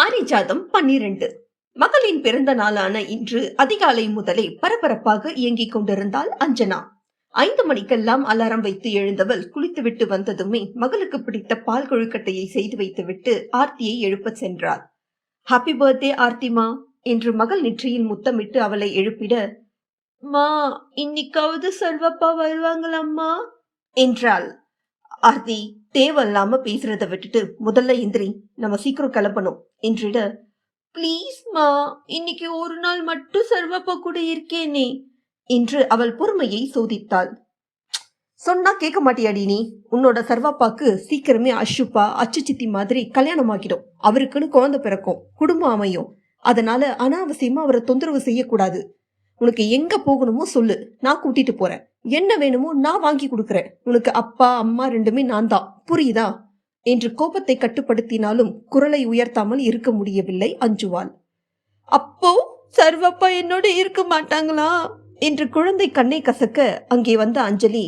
பாரிஜாதம் 12. மகளின் பிறந்த நாளான இன்று அதிகாலை முதலே பரபரப்பாக இயங்கிக் கொண்டிருந்தாள் அஞ்சனா. 5 மணிக்கெல்லாம் அலாரம் வைத்து எழுந்தவள் குளித்துவிட்டு வந்ததுமே மகளுக்கு பிடித்த பால் கொழுக்கட்டையை செய்து வைத்துவிட்டு ஆர்த்தியை எழுப்ப சென்றாள். ஹாப்பி பர்த்டே ஆர்த்திமா என்று மகள் நெற்றியில் முத்தமிட்டு அவளை எழுப்பிட, மா இன்னைக்காவது சர்வப்பா வருவாங்களம்மா என்றாள். ஆர்த்தி தேவையில்லாம பேசுறத விட்டுட்டு முதல்ல எந்திரி, நம்ம சீக்கிரம் கிளம்பணும் என்றிட, பிளீஸ் மா இன்னைக்கு ஒரு நாள் மட்டும் சர்வப்பா கூட இருக்கேனே என்று அவள் பொறுமையை சோதித்தாள். சொன்னா கேட்க மாட்டியாடி நீ? உன்னோட சர்வாப்பாக்கு சீக்கிரமே அஷுப்பா அச்சு சித்தி மாதிரி கல்யாணம் ஆகிடும். அவருக்குன்னு குழந்தை பிறக்கும், குடும்பம் அமையும். அதனால அனாவசியமா அவரை தொந்தரவு செய்யக்கூடாது. உனக்கு எங்க போகணுமோ சொல்லு, நான் கூட்டிட்டு போறேன். என்ன வேணுமோ நான் வாங்கி கொடுக்கறேன். உனக்கு அப்பா அம்மா ரெண்டுமே நான் தான், புரியுதா என்று கோபத்தை கட்டுப்படுத்தினாலும் குரலை உயர்த்தாமல் இருக்க முடியவில்லை அஞ்சுவாள். அப்போ சர்வப்பா என்னோட இருக்க மாட்டாங்களா என்று குழந்தை கண்ணை கசக்க அங்கே வந்த அஞ்சலி,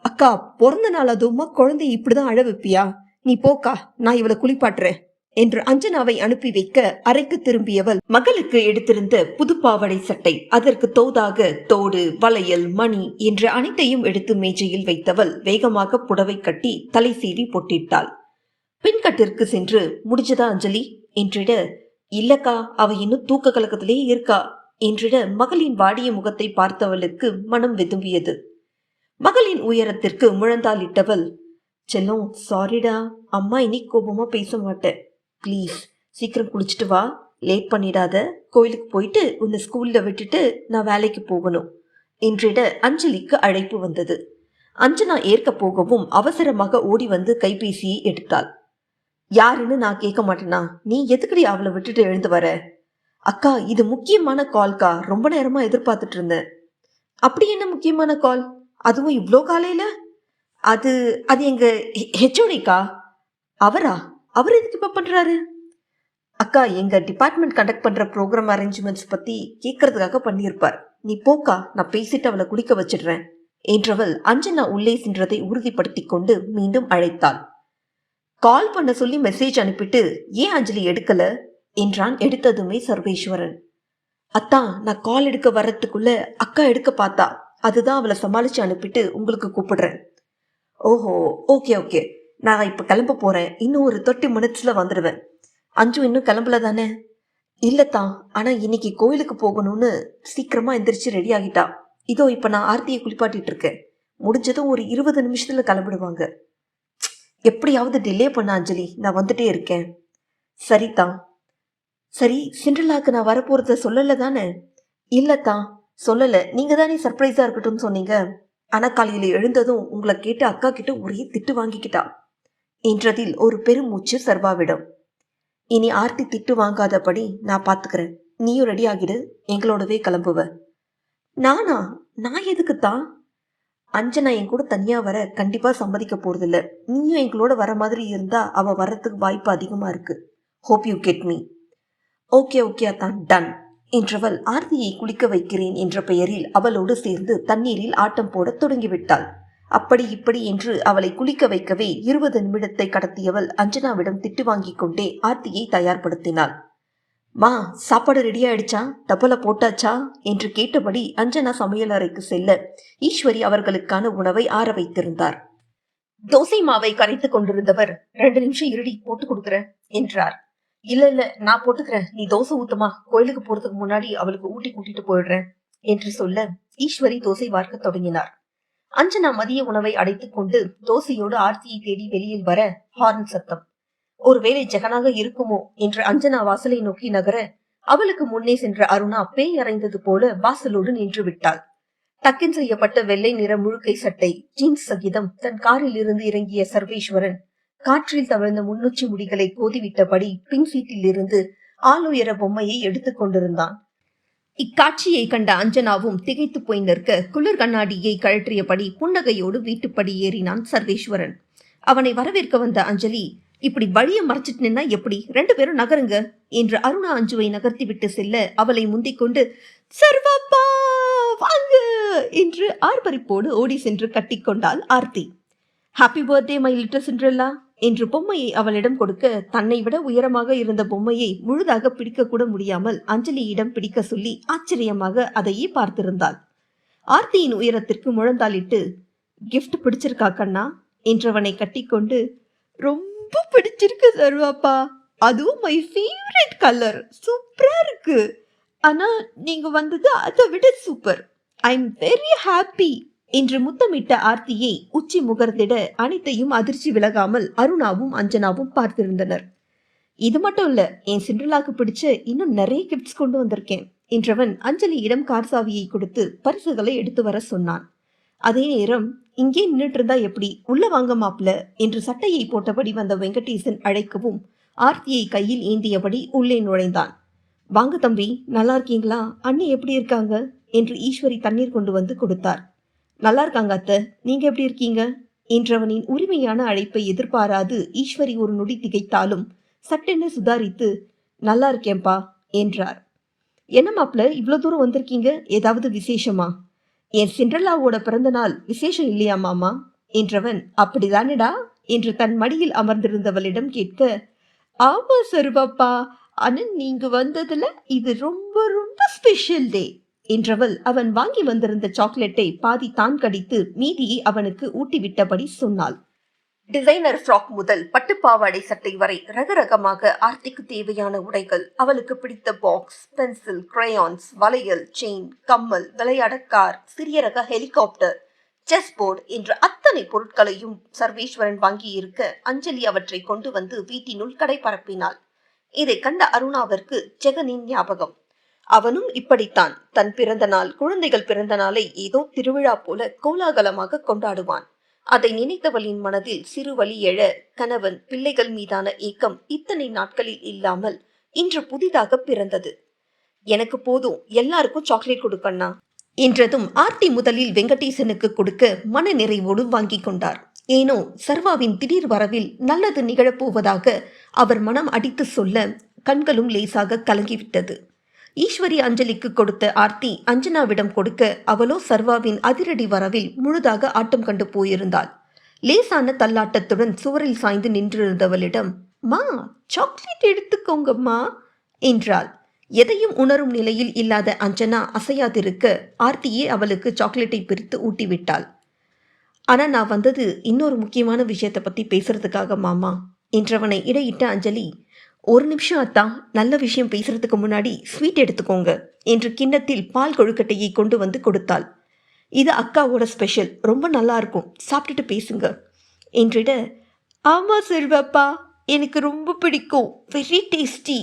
அக்கா பிறந்த நாள் அதுவுமா குழந்தை இப்படிதான் அழ வைப்பியா? நீ போக்கா, நான் இவளை குளிப்பாட்டுறேன் என்று அஞ்சனாவை அனுப்பி வைக்க அறைக்கு திரும்பியவள் மகளுக்கு எடுத்திருந்த புது பாவடை சட்டை, அதற்கு தோதாக தோடு, வளையல், மணி என்று அனைத்தையும் எடுத்து மேஜையில் வைத்தவள் வேகமாக புடவை கட்டி தலை சீவி பொட்டிட்டாள். பின்கட்டிற்கு சென்று, முடிஞ்சதா அஞ்சலி என்றிட, இல்லக்கா அவ இன்னும் தூக்க கலக்கத்திலே இருக்கா என்றிட மகளின் வாடிய முகத்தை பார்த்தவளுக்கு மனம் வெதும்பியது. மகளின் உயரத்திற்கு முழந்தால் இட்டவள், செல்லம் சாரிடா, அம்மா இனி கோபமா பேச மாட்டேன். பிளீஸ் சீக்கிரம் குளிச்சுட்டு வா, லேட் பண்ணிடாத. கோயிலுக்கு போயிட்டு உன்னை ஸ்கூல்ல விட்டுட்டு நான் வேலைக்கு போகணும் என்றிட அஞ்சலிக்கு அழைப்பு வந்தது. அஞ்சனா ஏற்க போகவும் அவசரமாக ஓடி வந்து கைபேசியை எடுத்தாள். யாருன்னு நான் கேட்க மாட்டேனா? நீ எதுக்கடி அவளை விட்டுட்டு எழுந்து வர? அக்கா இது முக்கியமான கால்கா, ரொம்ப நேரமா எதிர்பார்த்துட்டு இருந்தேன். அப்படி என்ன முக்கியமான கால்? அதுவும் இவ்வளோ காலையில? அது அது எங்க ஹெச்ஓடிக்கா. அவரா? அவர் எதுக்கு இப்ப பண்றாரு? அக்கா எங்க டிபார்ட்மெண்ட் கண்டக்ட் பண்ற ப்ரோக்ராம் அரேஞ்ச்மெண்ட்ஸ் பத்தி கேட்கறதுக்காக பண்ணியிருப்பார். நீ போக்கா, நான் பேசிட்டு அவளை குடிக்க வச்சிடுறேன் என்றவள் அஞ்சனா உள்ளே சென்றதை உறுதிப்படுத்தி கொண்டு மீண்டும் அழைத்தாள். கால் பண்ண சொல்லி மெசேஜ் அனுப்பிட்டு ஏன் அஞ்சலி எடுக்கல என்றான். எடுத்ததுமே சர்வேஸ்வரன், அத்தா நான் கால் எடுக்க வர்றதுக்குள்ள அக்கா எடுக்க பார்த்தா, அதுதான் அவளை சமாளிச்சு அனுப்பிட்டு உங்களுக்கு கூப்பிடுறேன். ஓஹோ, ஓகே ஓகே, நான் இப்ப கிளம்ப போறேன். இன்னும் ஒரு 30 மினிட்ஸ்ல வந்துடுவேன். அஞ்சு இன்னும் கிளம்பல தானே? இல்லத்தான், ஆனா இன்னைக்கு கோயிலுக்கு போகணும்னு சீக்கிரமா எந்திரிச்சு ரெடி ஆகிட்டா. இதோ இப்ப நான் ஆர்த்தியை குளிப்பாட்டிட்டு இருக்கேன். முடிஞ்சதும் ஒரு 20 நிமிஷத்துல கிளம்பிடுவாங்க. எப்படியாவது டிலே பண்ண அஞ்சலி, நான் வந்துட்டே இருக்கேன். சரிதான். சரி, சிண்ட்ரலாக்கு நான் வரப்போறத சொல்லல தானே? இல்லத்தான் சொல்லல, நீங்க தானே சர்ப்ரைஸா இருக்கட்டும்னு சொன்னீங்க. ஆனா காலையில எழுந்ததும் உங்களை கேட்டு அக்கா கிட்ட ஒரே திட்டு வாங்கிக்கிட்டா என்றதில் ஒரு பெருமூச்சு சர்வாவிடம். இனி ஆர்த்தி திட்டு வாங்காதபடி நான் பாத்துக்கிறேன். நீயும் ரெடி ஆகிடு, எங்களோடவே கிளம்புவ. நானா? நான் எதுக்குத்தான்? அஞ்சனா என் கூட தனியா வர கண்டிப்பா சம்மதிக்க போறதில்ல. நீயும் எங்களோட வர மாதிரி இருந்தா அவ வர்றதுக்கு வாய்ப்பு அதிகமா இருக்கு. Hope you get me. Okay okay அத்தான், டன் என்றவள் ஆர்த்தியை குளிக்க வைக்கிறேன் என்ற பெயரில் அவளோடு சேர்ந்து தண்ணீரில் ஆட்டம் போட தொடங்கிவிட்டாள். அப்படி இப்படி என்று அவளை குளிக்க வைக்கவே 20 நிமிடத்தை கடத்தியவள் அஞ்சனாவிடம் திட்டு வாங்கிக் கொண்டே ஆர்த்தியை தயார்படுத்தினாள். மா சாப்பாடு ரெடி ஆயிடுச்சா? டப்பல போட்டாச்சா என்று கேட்டபடி அஞ்சனா சமையல் அறைக்கு செல்ல ஈஸ்வரி அவர்களுக்கான உணவை ஆற வைத்திருந்தார். தோசை மாவை கரைத்துக் கொண்டிருந்தவர், 2 நிமிஷம் இருடி போட்டு கொடுக்குறேன் என்றார். இல்ல இல்ல நான் போட்டுக்கிறேன், நீ தோசை ஊத்துமா, கோயிலுக்கு போறதுக்கு முன்னாடி அவளுக்கு ஊட்டி கூட்டிட்டு போயிடுறேன் என்று சொல்ல ஈஸ்வரி தோசை வார்க்க தொடங்கினார். அஞ்சனா மதிய உணவை அடைத்துக் கொண்டு தோசையோடு ஆர்த்தியை தேடி வெளியில் வர ஹார்ன் சத்தம். ஒருவேளை ஜெகனாக இருக்குமோ என்று அஞ்சனா வாசலை நோக்கி நகர அவளுக்கு முன்னே சென்ற அருணா பேய் அறைந்தது போல வாசலோடு நின்று விட்டாள். டக்கின் செய்யப்பட்ட வெள்ளை நிற முழுக்கை சட்டை, ஜீன்ஸ் சகிதம் தன் காரில் இருந்து இறங்கிய சர்வேஸ்வரன் காற்றில் தவழ்ந்த முன்னுச்சி முடிகளை கோதிவிட்டபடி பின் சீட்டில் இருந்து ஆளுயர பொம்மையை எடுத்துக் கொண்டிருந்தான். இக்காட்சியை கண்ட அஞ்சனாவும் திகைத்து போய் நிற்க குளிர் கண்ணாடியை கழற்றியபடி புன்னகையோடு வீட்டுப்படி ஏறினான் சர்வேஸ்வரன். அவனை வரவேற்க வந்த அஞ்சலி, இப்படி வழியை மறைச்சிட்டு நின்னா எப்படி? 2 பேரும் நகருங்க என்று அருணா அஞ்சுவை நகர்த்தி விட்டு செல்ல அவளை முந்திக் கொண்டு சர்வாப்பா வாங்க என்று ஆர்ப்பரிப்போடு ஓடி சென்று கட்டிக்கொண்டாள் Aarti. Happy birthday my little Cinderella என்று பொம்மையை அவளிடம் கொடுக்க, தன்னை விட உயரமாக இருந்த பொம்மையை முழுதாக பிடிக்க கூட முடியாமல் அஞ்சலியிடம் பிடிக்க சொல்லி ஆச்சரியமாக அதையே பார்த்திருந்தாள். ஆர்த்தியின் உயரத்திற்கு முழந்தாளிட்டு, கிஃப்ட் பிடிச்சிருக்கா கண்ணா என்றவனை கட்டிக்கொண்டு, ரொம்ப பிடிச்சிருக்கு சர்வாப்பா, அதுவும் மை ஃபேவரட் கலர், சூப்பரா இருக்கு. ஆனா நீங்க வந்தது அதை விட super, I am very happy என்று முத்தமிட்ட ஆர்த்தியை உச்சி முகர்ந்திட அனைத்தையும் அதிர்ச்சி விலகாமல் அருணாவும் அஞ்சனாவும் பார்த்திருந்தனர். இது மட்டும் இல்ல, என் சிண்ட்ரலாக்கு பிடிச்ச இன்னும் நிறைய கிஃப்ட்ஸ் கொண்டு வந்திருக்கேன் என்றவன் அஞ்சலியிடம் கார் சாவியை கொடுத்து பரிசுகளை எடுத்து வர சொன்னான். அதே நேரம், இங்கே நின்றுட்டு இருந்தா எப்படி, உள்ள வாங்க மாப்ள என்று சட்டையை போட்டபடி வந்த வெங்கடேசன் அழைக்கவும் ஆர்த்தியை கையில் ஏந்தியபடி உள்ளே நுழைந்தான். வாங்க தம்பி, நல்லா இருக்கீங்களா, அண்ணி எப்படி இருக்காங்க என்று ஈஸ்வரி தண்ணீர் கொண்டு வந்து கொடுத்தார். நல்லா இருக்காங்க அத்தை, நீங்க எப்படி இருக்கீங்க என்றவனின் உரிமையான அழைப்பை எதிர்பாராது ஈஸ்வரி ஒரு நொடி திகைத்தாலும் சட்டென சுதாரித்து, நல்லா இருக்கேன்பா என்றார். என்ன மாப்ள இவ்வளவு தூரம் வந்திருக்கீங்க, ஏதாவது விசேஷமா? என் சிண்ட்ரலாவோட பிறந்த நாள் விசேஷம் இல்லையா மாமா என்றவன், அப்படிதானடா என்று தன் மடியில் அமர்ந்திருந்தவளிடம் கேட்க, ஆமா சருவாப்பா, ஆனா நீங்க வந்ததுல இது ரொம்ப ரொம்ப ஸ்பெஷல் டே என்றவள் அவன் வாங்கி வந்திருந்த சாக்லேட்டை பாதி தான் கடித்து மீதியை அவனுக்கு ஊட்டிவிட்டபடி சொன்னாள். டிசைனர் ஃப்ராக் முதல் பட்டுப்பாவாடை சட்டை வரை ரகரகமாக ஆர்த்திக்கு தேவையான உடைகள், அவளுக்கு பிடித்த பாக்ஸ், பென்சில், கிரையான்ஸ், வளையல், செயின், கம்மல், விளையாட கார், சிறிய ரக ஹெலிகாப்டர், செஸ் போர்டு என்ற அத்தனை பொருட்களையும் சர்வேஸ்வரன் வாங்கி இருக்க அஞ்சலி அவற்றை கொண்டு வந்து வீட்டினுள் கடை பரப்பினாள். இதை கண்ட அருணாவிற்கு ஜெகனின் ஞாபகம். அவனும் இப்படித்தான் தன் பிறந்த நாள், குழந்தைகள் பிறந்த நாளை ஏதோ திருவிழா போல கோலாகலமாக கொண்டாடுவான். அதை நினைத்தவளின் மனதில் சிறு வலி எழ, கணவன் பிள்ளைகள் மீதான ஏக்கம் இத்தனை நாட்களில் இல்லாமல் இன்று புதிதாக பிறந்தது. எனக்கு போதும், எல்லாருக்கும் சாக்லேட் கொடுக்கண்ணா என்றதும் ஆர்த்தி முதலில் வெங்கடேசனுக்கு கொடுக்க மன நிறைவோடு வாங்கி கொண்டார். ஏனோ சர்வாவின் திடீர் வரவில் நல்லது நிகழப்போவதாக அவர் மனம் அடித்து சொல்ல கண்களும் லேசாக கலங்கிவிட்டது. ஈஸ்வரி அஞ்சலிக்கு கொடுத்த ஆர்த்தி அஞ்சனாவிடம் கொடுக்க அவளோ சர்வாவின் அதிரடி வரவில் முழுதாக ஆட்டம் கண்டு போயிருந்தாள். லேசான தள்ளாட்டத்துடன் சுவரில் சாய்ந்து நின்றிருந்தவளிடம், மா சாக்லேட் எடுத்துக்கோங்கம்மா என்றாள். எதையும் உணரும் நிலையில் இல்லாத அஞ்சனா அசையாதிருக்க ஆர்த்தியே அவளுக்கு சாக்லேட்டை பிரித்து ஊட்டிவிட்டாள். ஆனா நான் வந்தது இன்னொரு முக்கியமான விஷயத்தை பத்தி பேசுறதுக்காக மாமா என்றவனை இடையிட்ட அஞ்சலி, ஒரு நிமிஷம் அத்தா, நல்ல விஷயம் பேசுறதுக்கு முன்னாடி ஸ்வீட் எடுத்துக்கோங்க என்று கிண்ணத்தில் பால் கொழுக்கட்டையை கொண்டு வந்து கொடுத்தாள். இது அக்காவோட ஸ்பெஷல், ரொம்ப நல்லா இருக்கும், சாப்பிட்டுட்டு பேசுங்க என்றிட, ஆமா செல்வப்பா, எனக்கு ரொம்ப பிடிக்கும், வெரி டேஸ்டி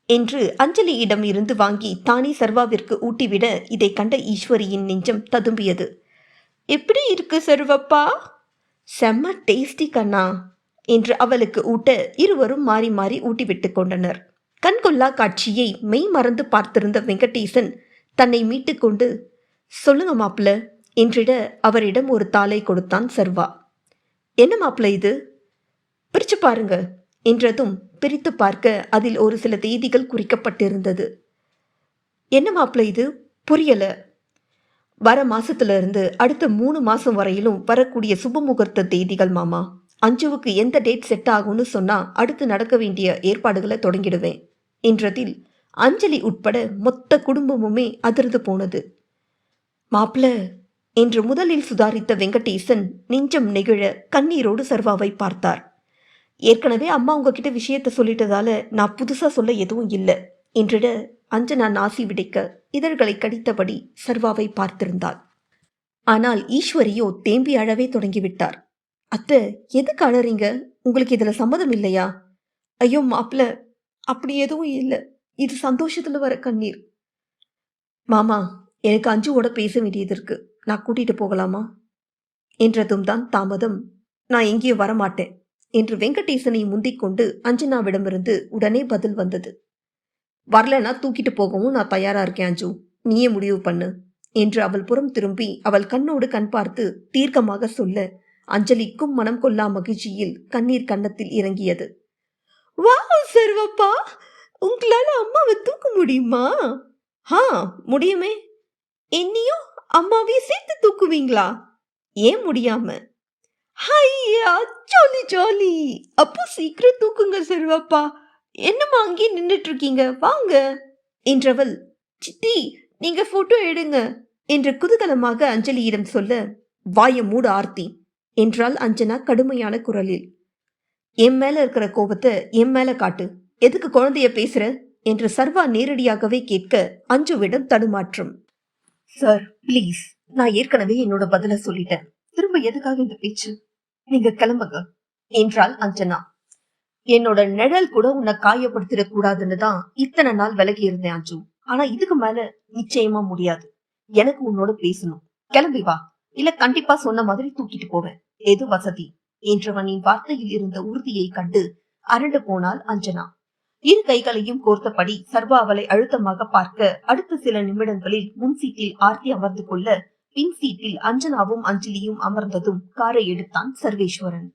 என்று அஞ்சலியிடம் இருந்து வாங்கி தானே சர்வாவிற்கு ஊட்டிவிட இதை கண்ட ஈஸ்வரியின் நெஞ்சம் ததும்பியது. எப்படி இருக்கு சர்வப்பா? செம்ம டேஸ்டி கண்ணா என்று அவளுக்கு ஊட்ட இருவரும் மாறி மாறி ஊட்டிவிட்டு கொண்டனர். கண்கொள்ளா காட்சியை மெய் மறந்து பார்த்திருந்த வெங்கடேசன் தன்னை மீட்டு கொண்டு, சொல்லுங்க மாப்பிள்ள என்றிட அவரிடம் ஒரு தாளை கொடுத்தான் சர்வா. என்ன மாப்பிள்ள இது, பிரிச்சு பாருங்க என்றதும் பிரித்து பார்க்க அதில் ஒரு சில தேதிகள் குறிக்கப்பட்டிருந்தது. என்ன மாப்பிள்ள இது, புரியல. வர மாசத்துல இருந்து அடுத்த 3 மாசம் வரையிலும் வரக்கூடிய சுபமுகூர்த்த தேதிகள் மாமா. அஞ்சுவுக்கு எந்த டேட் செட் ஆகும்னு சொன்னா அடுத்து நடக்க வேண்டிய ஏற்பாடுகளை தொடங்கிடுவேன் என்றதில் அஞ்சலி உட்பட மொத்த குடும்பமுமே அதிர்ந்து போனது. மாப்பிள்ள என்று முதலில் சுதாரித்த வெங்கடேசன் நெஞ்சம் நெகிழ கண்ணீரோடு சர்வாவை பார்த்தார். ஏற்கனவே அம்மா உங்ககிட்ட விஷயத்த சொல்லிட்டதால நான் புதுசா சொல்ல எதுவும் இல்லை என்றிட அஞ்சனா நாசி விடைக்க இதழ்களை கடித்தபடி சர்வாவை பார்த்திருந்தாள். ஆனால் ஈஸ்வரியோ தேம்பி அழவே தொடங்கிவிட்டார். அத்தை, எதுக்கு அழறீங்க, உங்களுக்கு இதுல சம்மதம் இல்லையா? ஐயோ மாப்பிள்ள, அப்படி எதுவும் இல்லை, இது சந்தோஷத்துல வர கண்ணீர். மாமா, எனக்கு அஞ்சுவோட பேச வேண்டியது இருக்கு, நான் கூட்டிட்டு போகலாமா என்றதும் தான் தாமதம். நான் எங்கேயும் வரமாட்டேன் என்று வெங்கடேசனை முந்திக் கொண்டு அஞ்சனாவிடமிருந்து உடனே பதில் வந்தது. வரலனா தூக்கிட்டு போகவும் நான் தயாரா இருக்கேன் அஞ்சு, நீயே முடிவு பண்ணு என்று அவள் புறம் திரும்பி அவள் கண்ணோடு கண் பார்த்து தீர்க்கமாக சொல்ல அஞ்சலிக்கும் மனம் கொள்ளா மகிழ்ச்சியில் கண்ணீர் கன்னத்தில் இறங்கியது. வாவ் சர்வப்பா, உங்களால அம்மாவை தூக்க முடியுமா? முடியுமே. என்னையும் அம்மாவையும் சேர்த்து தூக்குவீங்களா? ஏன் முடியாம? ஐயா, ஜாலி ஜாலி. அப்போ சீக்கிரம் தூக்குங்க சர்வாப்பா. என்னம்மா அங்கேயே நின்னுட்டு இருக்கீங்க, வாங்க என்றவள், சித்தி நீங்க போட்டோ எடுங்க என்று குதூகலமாக அஞ்சலியிடம் சொல்ல, வாய மூட ஆர்த்தி என்றாள் அஞ்சனா கடுமையான குரலில். என் மேல இருக்கிற கோபத்தை என் மேல காட்டு, எதுக்கு குழந்தைய பேசுற என்று சர்வா நேரடியாகவே கேட்க அஞ்சுவிடம் தடுமாற்றம். சார் பிளீஸ், நான் ஏற்கனவே என்னோட பதில சொல்லிட்டேன், திரும்ப எதுக்காக இந்த பேச்சு, நீங்க கிளம்புங்க என்றாள் அஞ்சனா. என்னோட நிழல் கூட உன்னை காயப்படுத்திட கூடாதுன்னு தான் இத்தனை நாள் விலகி இருந்தேன் அஞ்சு. ஆனா இதுக்கு மேல நிச்சயமா முடியாது. எனக்கு உன்னோட பேசணும். கிளம்பி வா, இல்ல கண்டிப்பா சொன்ன மாதிரி தூக்கிட்டு போவேன், எது வசதி என்றவனின் வார்த்தையில் இருந்த உறுதியை கண்டு அரண்டு போனாள் அஞ்சனா. இரு கைகளையும் கோர்த்தபடி சர்வா அவளை அழுத்தமாக பார்க்க, அடுத்த சில நிமிடங்களில் முன் சீட்டில் ஆர்த்தி அமர்ந்து கொள்ள, பின் சீட்டில் அஞ்சனாவும் அஞ்சலியும் அமர்ந்ததும் காரை எடுத்தான் சர்வேஸ்வரன்.